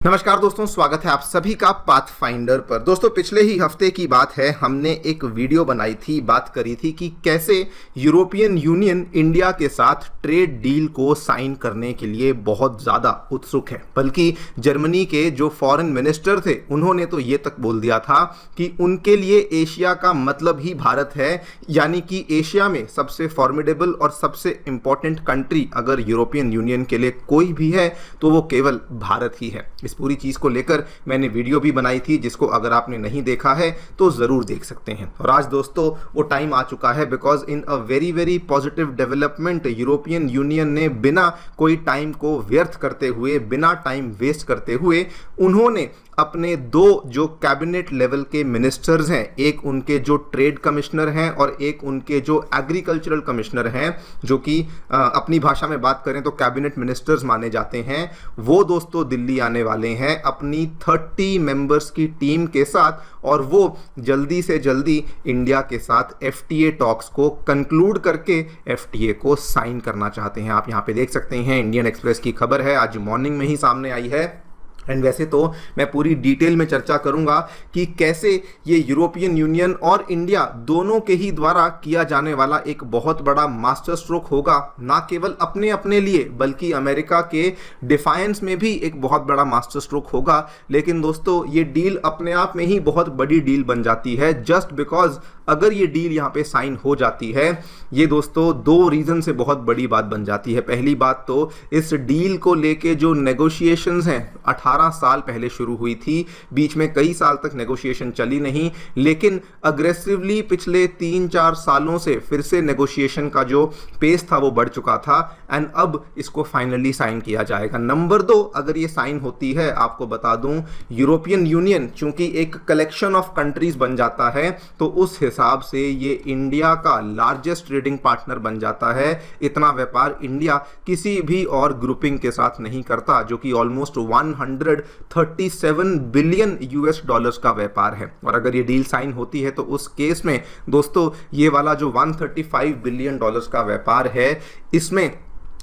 नमस्कार दोस्तों, स्वागत है आप सभी का पाथफाइंडर पर। दोस्तों, पिछले ही हफ्ते की बात है, हमने एक वीडियो बनाई थी, बात करी थी कि कैसे यूरोपियन यूनियन इंडिया के साथ ट्रेड डील को साइन करने के लिए बहुत ज़्यादा उत्सुक है। बल्कि जर्मनी के जो फॉरेन मिनिस्टर थे, उन्होंने तो ये तक बोल दिया था कि उनके लिए एशिया का मतलब ही भारत है, यानी कि एशिया में सबसे फॉर्मिडेबल और सबसे इंपॉर्टेंट कंट्री अगर यूरोपियन यूनियन के लिए कोई भी है तो वो केवल भारत ही है। इस पूरी चीज़ को लेकर मैंने वीडियो भी बनाई थी, जिसको अगर आपने नहीं देखा है तो ज़रूर देख सकते हैं। और आज दोस्तों वो टाइम आ चुका है, because in a very very positive development European union ने बिना कोई टाइम को व्यर्थ करते हुए, बिना टाइम वेस्ट करते हुए, उन्होंने अपने दो जो कैबिनेट लेवल के मिनिस्टर्स हैं, एक उनके जो ट्रेड कमिश्नर हैं और एक उनके जो एग्रीकल्चरल कमिश्नर हैं, जो कि अपनी भाषा में बात करें तो कैबिनेट मिनिस्टर्स माने जाते हैं, वो दोस्तों दिल्ली आने वाले हैं अपनी 30 मेंबर्स की टीम के साथ। और वो जल्दी से जल्दी इंडिया के साथ एफटीए टॉक्स को कंक्लूड करके एफटीए को साइन करना चाहते हैं। आप यहाँ पे देख सकते हैं, इंडियन एक्सप्रेस की खबर है, आज मॉर्निंग में ही सामने आई है। एंड वैसे तो मैं पूरी डिटेल में चर्चा करूंगा कि कैसे ये यूरोपियन यूनियन और इंडिया दोनों के ही द्वारा किया जाने वाला एक बहुत बड़ा मास्टर स्ट्रोक होगा, ना केवल अपने अपने लिए बल्कि अमेरिका के डिफायंस में भी एक बहुत बड़ा मास्टर स्ट्रोक होगा। लेकिन दोस्तों, ये डील अपने आप में ही बहुत बड़ी डील बन जाती है, जस्ट बिकॉज अगर ये डील यहाँ पे साइन हो जाती है, ये दोस्तों दो रीजन से बहुत बड़ी बात बन जाती है। पहली बात तो इस डील को लेके जो नेगोशिएशंस हैं 18 साल पहले शुरू हुई थी, बीच में कई साल तक नेगोशिएशन चली नहीं, लेकिन अग्रेसिवली पिछले 3-4 सालों से फिर से नेगोशिएशन का जो पेस था वो बढ़ चुका था। एंड अब इसको फाइनली साइन किया जाएगा। नंबर 2, अगर ये साइन होती है, आपको बता दूं, यूरोपियन यूनियन चूंकि एक कलेक्शन ऑफ कंट्रीज बन जाता है, तो उस हिसाब से ये इंडिया का लार्जेस्ट ट्रेडिंग पार्टनर बन जाता है। इतना व्यापार इंडिया किसी भी और ग्रुपिंग के साथ नहीं करता, जो कि ऑलमोस्ट 137 बिलियन यूएस डॉलर्स का व्यापार है। और अगर ये डील साइन होती है तो उस केस में दोस्तों ये वाला जो 135 बिलियन डॉलर्स का व्यापार है, इसमें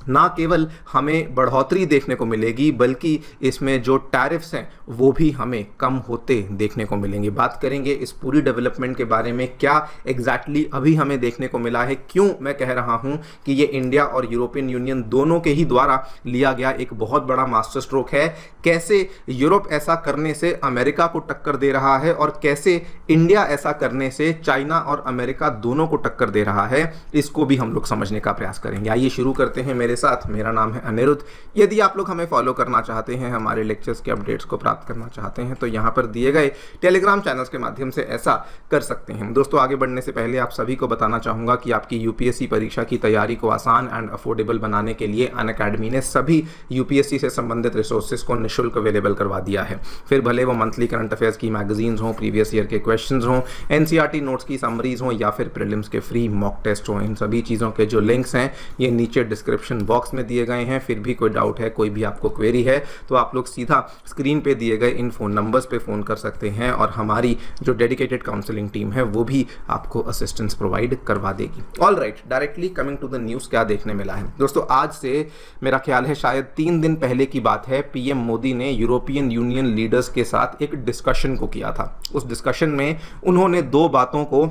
ना केवल हमें बढ़ोतरी देखने को मिलेगी, बल्कि इसमें जो टैरिफ्स हैं वो भी हमें कम होते देखने को मिलेंगे। बात करेंगे इस पूरी डेवलपमेंट के बारे में, क्या एग्जैक्टली अभी हमें देखने को मिला है, क्यों मैं कह रहा हूं कि ये इंडिया और यूरोपियन यूनियन दोनों के ही द्वारा लिया गया एक बहुत बड़ा मास्टर स्ट्रोक है, कैसे यूरोप ऐसा करने से अमेरिका को टक्कर दे रहा है और कैसे इंडिया ऐसा करने से चाइना और अमेरिका दोनों को टक्कर दे रहा है, इसको भी हम लोग समझने का प्रयास करेंगे। आइए शुरू करते हैं मेरे साथ। मेरा नाम है अनिरुद्ध। यदि आप लोग हमें फॉलो करना चाहते हैं, हमारे लेक्चर्स के अपडेट्स को प्राप्त करना चाहते हैं, तो यहाँ पर दिए गए टेलीग्राम चैनल्स के माध्यम से ऐसा कर सकते हैं। दोस्तों, आगे बढ़ने से पहले आप सभी को बताना चाहूंगा कि आपकी यूपीएससी परीक्षा की तैयारी को आसान एंड अफोर्डेबल बनाने के लिए अनअकैडमी ने सभी यूपीएससी से संबंधित रिसोर्सेज को निःशुल्क अवेलेबल करवा दिया है। फिर भले वो मंथली करंट अफेयर्स की मैगजीन्स हों, प्रीवियस ईयर के क्वेश्चंस हों, एनसीईआरटी नोट्स की समरीज हों या फिर प्रीलिम्स के फ्री मॉक टेस्ट हों, इन सभी चीज़ों के जो लिंक्स हैं ये नीचे डिस्क्रिप्शन बॉक्स में दिए गए हैं। फिर भी कोई डाउट है, कोई भी आपको क्वेरी है, तो आप लोग सीधा स्क्रीन पे दिए गए इन फोन नंबर्स पे फ़ोन कर सकते हैं और हमारी जो डेडिकेटेड काउंसलिंग टीम है वो भी आपको असिस्टेंस प्रोवाइड करवा देगी। All right, directly coming to the news, क्या देखने मिला है दोस्तों। आज से मेरा ख्याल है शायद 3 दिन पहले की बात है, पीएम मोदी ने यूरोपियन यूनियन लीडर्स के साथ एक डिस्कशन को किया था। उस डिस्कशन में उन्होंने 2 बातों को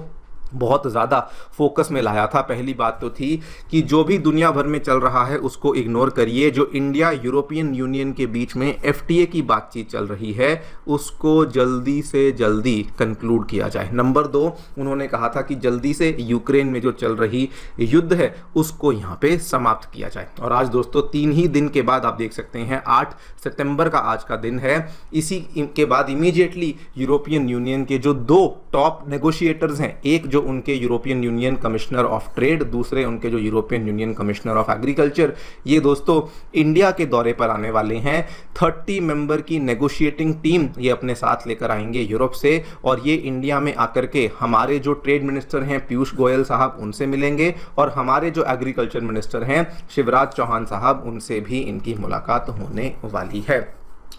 बहुत ज़्यादा फोकस में लाया था। पहली बात तो थी कि जो भी दुनिया भर में चल रहा है उसको इग्नोर करिए, जो इंडिया यूरोपियन यूनियन के बीच में एफटीए की बातचीत चल रही है उसको जल्दी से जल्दी कंक्लूड किया जाए। नंबर 2, उन्होंने कहा था कि जल्दी से यूक्रेन में जो चल रही युद्ध है उसको यहाँ पे समाप्त किया जाए। और आज दोस्तों 3 ही दिन के बाद आप देख सकते हैं, 8 सितंबर का आज का दिन है, इसी के बाद इमीडिएटली यूरोपियन यूनियन के जो 2 टॉप नेगोशिएटर्स हैं, एक जो उनके European union commissioner of trade, दूसरे उनके जो European union commissioner of agriculture, ये दोस्तों इंडिया के दौरे पर आने वाले हैं। 30 मेंबर की नेगोशिएटिंग टीम ये अपने साथ लेकर आएंगे यूरोप से, और ये इंडिया में आकर के हमारे जो ट्रेड मिनिस्टर हैं पीयूष गोयल साहब, उनसे मिलेंगे, और हमारे जो एग्रीकल्चर मिनिस्टर हैं शिवराज चौहान साहब, उनसे भी इनकी मुलाकात होने वाली है।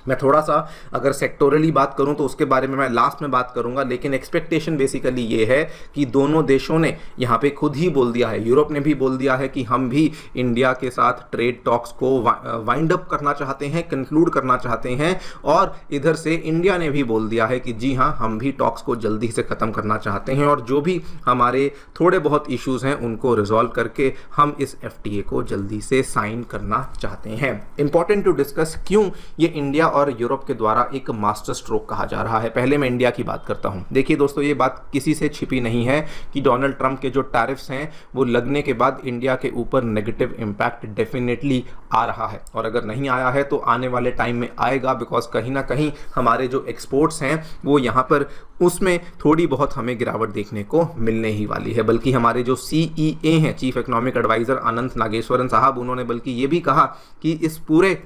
मैं थोड़ा सा अगर सेक्टोरली बात करूं तो उसके बारे में मैं लास्ट में बात करूंगा, लेकिन एक्सपेक्टेशन बेसिकली ये है कि दोनों देशों ने यहाँ पे खुद ही बोल दिया है, यूरोप ने भी बोल दिया है कि हम भी इंडिया के साथ ट्रेड टॉक्स को वाइंड अप करना चाहते हैं, कंक्लूड करना चाहते हैं, और इधर से इंडिया ने भी बोल दिया है कि जी हाँ, हम भी टॉक्स को जल्दी से ख़त्म करना चाहते हैं और जो भी हमारे थोड़े बहुत इश्यूज़ हैं उनको रिजॉल्व करके हम इस FTA को जल्दी से साइन करना चाहते हैं। इंपॉर्टेंट टू डिस्कस क्यों ये इंडिया और यूरोप के द्वारा एक मास्टर स्ट्रोक कहा जा रहा है। पहले मैं इंडिया की बात करता हूं। देखिए दोस्तों, ये बात किसी से छिपी नहीं है कि डोनाल्ड ट्रंप के जो टैरिफ्स हैं वो लगने के बाद इंडिया के ऊपर नेगेटिव इंपैक्ट डेफिनेटली आ रहा है, और अगर नहीं आया है तो आने वाले टाइम में आएगा, बिकॉज कहीं ना कहीं हमारे जो एक्सपोर्ट्स हैं वो यहाँ पर उसमें थोड़ी बहुत हमें गिरावट देखने को मिलने ही वाली है। बल्कि हमारे जो CEA हैं, चीफ इकोनॉमिक एडवाइजर अनंत नागेश्वरन साहब, उन्होंने बल्कि ये भी कहा कि इस पूरे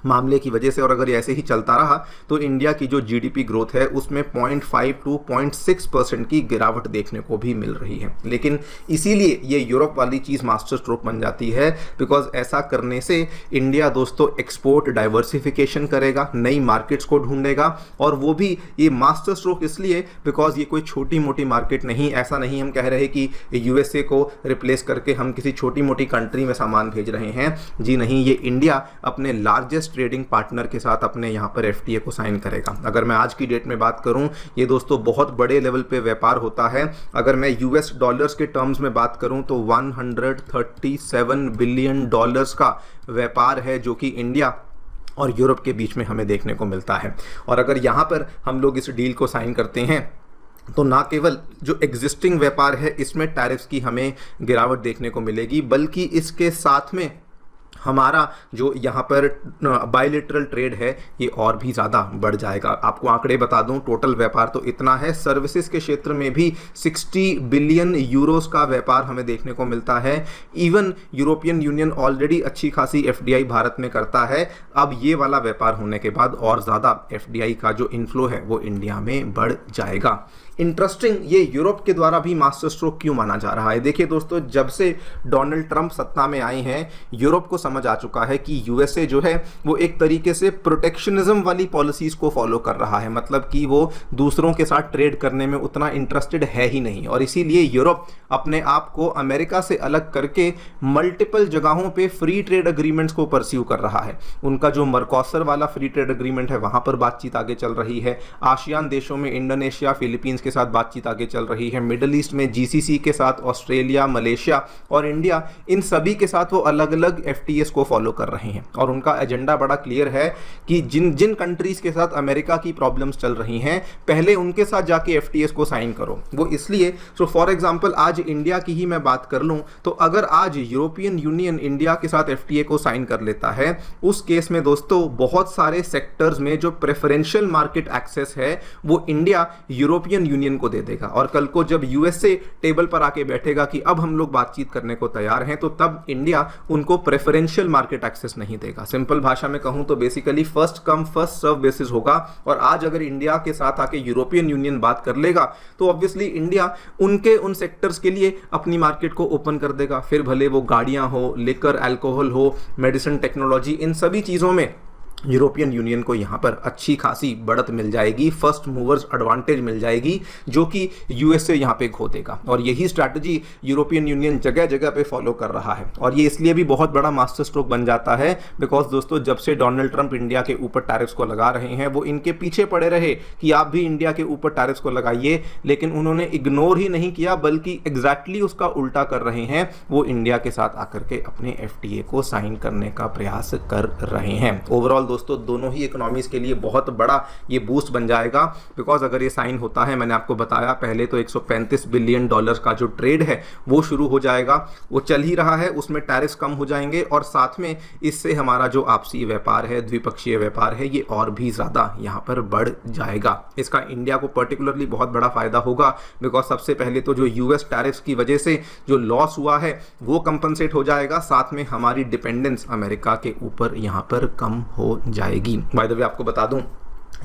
मामले की वजह से और अगर ऐसे ही चलता रहा तो इंडिया की जो GDP ग्रोथ है उसमें 0.5 to 0.6% की गिरावट देखने को भी मिल रही है। लेकिन इसीलिए ये यूरोप वाली चीज़ मास्टर स्ट्रोक बन जाती है, बिकॉज ऐसा करने से इंडिया दोस्तों एक्सपोर्ट डाइवर्सिफिकेशन करेगा, नई मार्केट्स को ढूंढेगा, और वो भी ये मास्टर स्ट्रोक इसलिए बिकॉज ये कोई छोटी मोटी मार्केट नहीं, ऐसा नहीं हम कह रहे कि USA को रिप्लेस करके हम किसी छोटी मोटी कंट्री में सामान भेज रहे हैं। जी नहीं, ये इंडिया अपने लार्जेस्ट ट्रेडिंग पार्टनर के साथ अपने यहाँ पर FTA को साइन करेगा। अगर मैं आज की डेट में बात करूं, ये दोस्तों बहुत बड़े लेवल पे व्यापार होता है। अगर मैं US डॉलर्स के टर्म्स में बात करूं तो 137 बिलियन डॉलर्स का व्यापार है जो कि इंडिया और यूरोप के बीच में हमें देखने को मिलता है। और अगर यहाँ पर हम लोग इस डील को साइन करते हैं तो ना केवल जो एग्जिस्टिंग व्यापार है इसमें टैरिफ्स की हमें गिरावट देखने को मिलेगी, बल्कि इसके साथ में हमारा जो यहाँ पर बायलैटरल ट्रेड है ये और भी ज़्यादा बढ़ जाएगा। आपको आंकड़े बता दूं, टोटल व्यापार तो इतना है, सर्विसेज के क्षेत्र में भी 60 बिलियन यूरोस का व्यापार हमें देखने को मिलता है। इवन यूरोपियन यूनियन ऑलरेडी अच्छी खासी FDI भारत में करता है, अब ये वाला व्यापार होने के बाद और ज़्यादा FDI का जो इनफ्लो है वो इंडिया में बढ़ जाएगा। इंटरेस्टिंग, ये यूरोप के द्वारा भी मास्टर स्ट्रोक क्यों माना जा रहा है। देखिए दोस्तों, जब से डोनाल्ड ट्रंप सत्ता में आए हैं यूरोप को समझ आ चुका है कि USA जो है वो एक तरीके से प्रोटेक्शनिज्म वाली पॉलिसीज को फॉलो कर रहा है, मतलब कि वो दूसरों के साथ ट्रेड करने में उतना इंटरेस्टेड है ही नहीं, और इसीलिए यूरोप अपने आप को अमेरिका से अलग करके मल्टीपल जगहों पे फ्री ट्रेड अग्रीमेंट्स को परस्यू कर रहा है। उनका जो मर्कोसर वाला फ्री ट्रेड अग्रीमेंट है वहां पर बातचीत आगे चल रही है, आसियान देशों में इंडोनेशिया, फिलीपींस के साथ बातचीत आगे चल रही है, मिडिल ईस्ट में GCC के साथ ऑस्ट्रेलिया, मलेशिया और इंडिया, इन सभी के साथ वो अलग अलग FTAs को फॉलो कर रहे हैं। और उनका एजेंडा बड़ा क्लियर है कि जिन जिन कंट्रीज के साथ अमेरिका की प्रॉब्लम्स चल रही हैं पहले उनके साथ जाके FTAs को साइन करो। वो इसलिए, सो फॉर एग्जांपल आज इंडिया की ही मैं बात कर लूं तो अगर आज यूरोपियन यूनियन इंडिया के साथ FTA को साइन कर लेता है, उस केस में दोस्तों बहुत सारे सेक्टर्स में जो प्रेफरेंशियल मार्केट एक्सेस है वो इंडिया यूरोपियन यूनियन को दे देगा, और कल को जब USA टेबल पर आके बैठेगा कि अब हम लोग बातचीत करने को तैयार हैं, तो तब इंडिया उनको प्रेफरेंशियल मार्केट एक्सेस नहीं देगा। सिंपल भाषा में कहूं तो basically first come first serve basis होगा। और आज अगर इंडिया के साथ आके यूरोपियन यूनियन बात कर लेगा तो ऑब्वियसली इंडिया उनके उन सेक्टर्स के लिए अपनी मार्केट को ओपन कर देगा, फिर भले वो गाड़ियां हो, लिकर, अल्कोहल हो, मेडिसिन, टेक्नोलॉजी, इन सभी चीजों में यूरोपियन यूनियन को यहाँ पर अच्छी खासी बढ़त मिल जाएगी, फर्स्ट मूवर्स एडवांटेज मिल जाएगी, जो कि USA यहाँ पे खो देगा। और यही स्ट्रैटेजी यूरोपियन यूनियन जगह जगह पे फॉलो कर रहा है, और ये इसलिए भी बहुत बड़ा मास्टर स्ट्रोक बन जाता है बिकॉज दोस्तों जब से डोनाल्ड ट्रंप इंडिया के ऊपर टैरिफ्स को लगा रहे हैं वो इनके पीछे पड़े रहे कि आप भी इंडिया के ऊपर टैरिफ्स को लगाइए, लेकिन उन्होंने इग्नोर ही नहीं किया बल्कि एग्जैक्टली उसका उल्टा कर रहे हैं। वो इंडिया के साथ आकर के अपने FTA को साइन करने का प्रयास कर रहे हैं। ओवरऑल दोस्तों दोनों ही इकोनॉमीज के लिए बहुत बड़ा ये बूस्ट बन जाएगा, बिकॉज अगर ये साइन होता है, मैंने आपको बताया पहले तो 135 बिलियन डॉलर का जो ट्रेड है वो शुरू हो जाएगा, वो चल ही रहा है, उसमें टैरिफ्स कम हो जाएंगे और साथ में इससे हमारा जो आपसी व्यापार है, द्विपक्षीय व्यापार है, ये और भी ज्यादा यहाँ पर बढ़ जाएगा। इसका इंडिया को पर्टिकुलरली बहुत बड़ा फायदा होगा बिकॉज सबसे पहले तो जो US टैरिफ्स की वजह से जो लॉस हुआ है वो कंपनसेट हो जाएगा, साथ में हमारी डिपेंडेंस अमेरिका के ऊपर यहाँ पर कम हो जाएगी। बाय द वे आपको बता दूं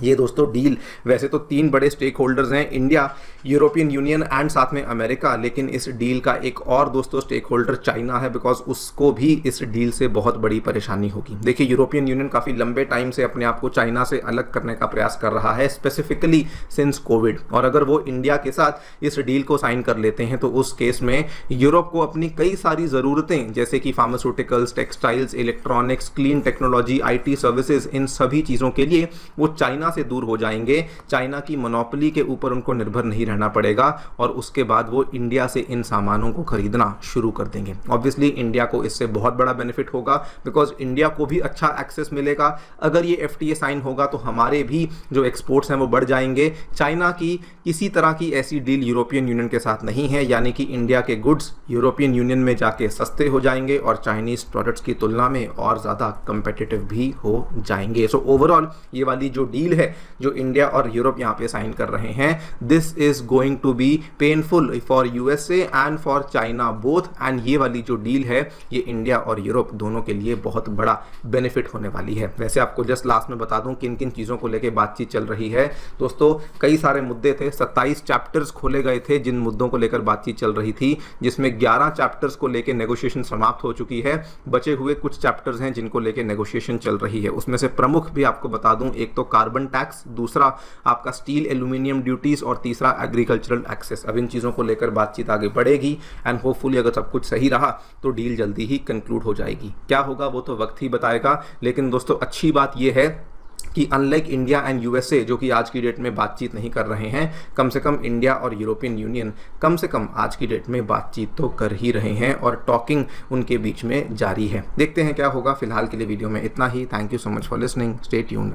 ये दोस्तों डील, वैसे तो 3 बड़े स्टेक होल्डर्स हैं, इंडिया, यूरोपियन यूनियन एंड साथ में अमेरिका, लेकिन इस डील का एक और दोस्तों स्टेक होल्डर चाइना है, बिकॉज उसको भी इस डील से बहुत बड़ी परेशानी होगी। देखिए यूरोपियन यूनियन काफ़ी लंबे टाइम से अपने आप को चाइना से अलग करने का प्रयास कर रहा है, स्पेसिफिकली सिंस कोविड, और अगर वो इंडिया के साथ इस डील को साइन कर लेते हैं तो उस केस में यूरोप को अपनी कई सारी ज़रूरतें जैसे कि pharmaceuticals, textiles, electronics, clean technology, IT services, इन सभी चीज़ों के लिए वो चाइना से दूर हो जाएंगे। चाइना की मोनोपोली के ऊपर उनको निर्भर नहीं रहना पड़ेगा और उसके बाद वो इंडिया से इन सामानों को खरीदना शुरू कर देंगे। ऑब्वियसली इंडिया को इससे बहुत बड़ा बेनिफिट होगा, बिकॉज इंडिया को भी अच्छा एक्सेस मिलेगा। अगर ये FTA साइन होगा तो हमारे भी जो एक्सपोर्ट्स हैं वो बढ़ जाएंगे। चाइना की किसी तरह की ऐसी डील यूरोपियन यूनियन के साथ नहीं है, यानी कि इंडिया के गुड्स यूरोपियन यूनियन में जाके सस्ते हो जाएंगे और चाइनीज प्रोडक्ट्स की तुलना में और ज़्यादा कंपेटिटिव भी हो जाएंगे। सो ओवरऑल ये वाली जो डील है जो इंडिया और यूरोप यहाँ पे साइन कर रहे हैं, this is going to be painful for USA and for China both, and ये वाली जो डील है ये इंडिया और यूरोप दोनों के लिए बहुत बड़ा बेनिफिट होने वाली है। वैसे आपको जस्ट लास्ट में बता दूं किन किन चीज़ों को लेकर बातचीत चल रही है। दोस्तों कई सारे मुद्दे थे, 27 चैप्टर्स खोले गए थे जिन मुद्दों को लेकर बातचीत चल रही थी, जिसमें 11 चैप्टर्स को लेकर नेगोशिएशन समाप्त हो चुकी है। बचे हुए कुछ चैप्टर्स हैं जिनको लेकर नेगोशिएशन चल रही है। उसमें से प्रमुख भी आपको बता दूं, एक तो कार्बन टैक्स, दूसरा आपका स्टील एल्यूमिनियम ड्यूटीज और तीसरा एग्रीकल्चरल एक्सेस। अब इन चीज़ों को लेकर बातचीत आगे बढ़ेगी एंड होपफुली अगर सब कुछ सही रहा तो डील जल्दी ही कंक्लूड हो जाएगी। क्या होगा वो तो वक्त ही बताएगा, लेकिन दोस्तों अच्छी बात यह है कि अनलाइक इंडिया एंड USA जो कि आज की डेट में बातचीत नहीं कर रहे हैं, कम से कम इंडिया और यूरोपियन यूनियन कम से कम आज की डेट में बातचीत तो कर ही रहे हैं और टॉकिंग उनके बीच में जारी है। देखते हैं क्या होगा। फिलहाल के लिए वीडियो में इतना ही। Thank you so much for listening, stay tuned.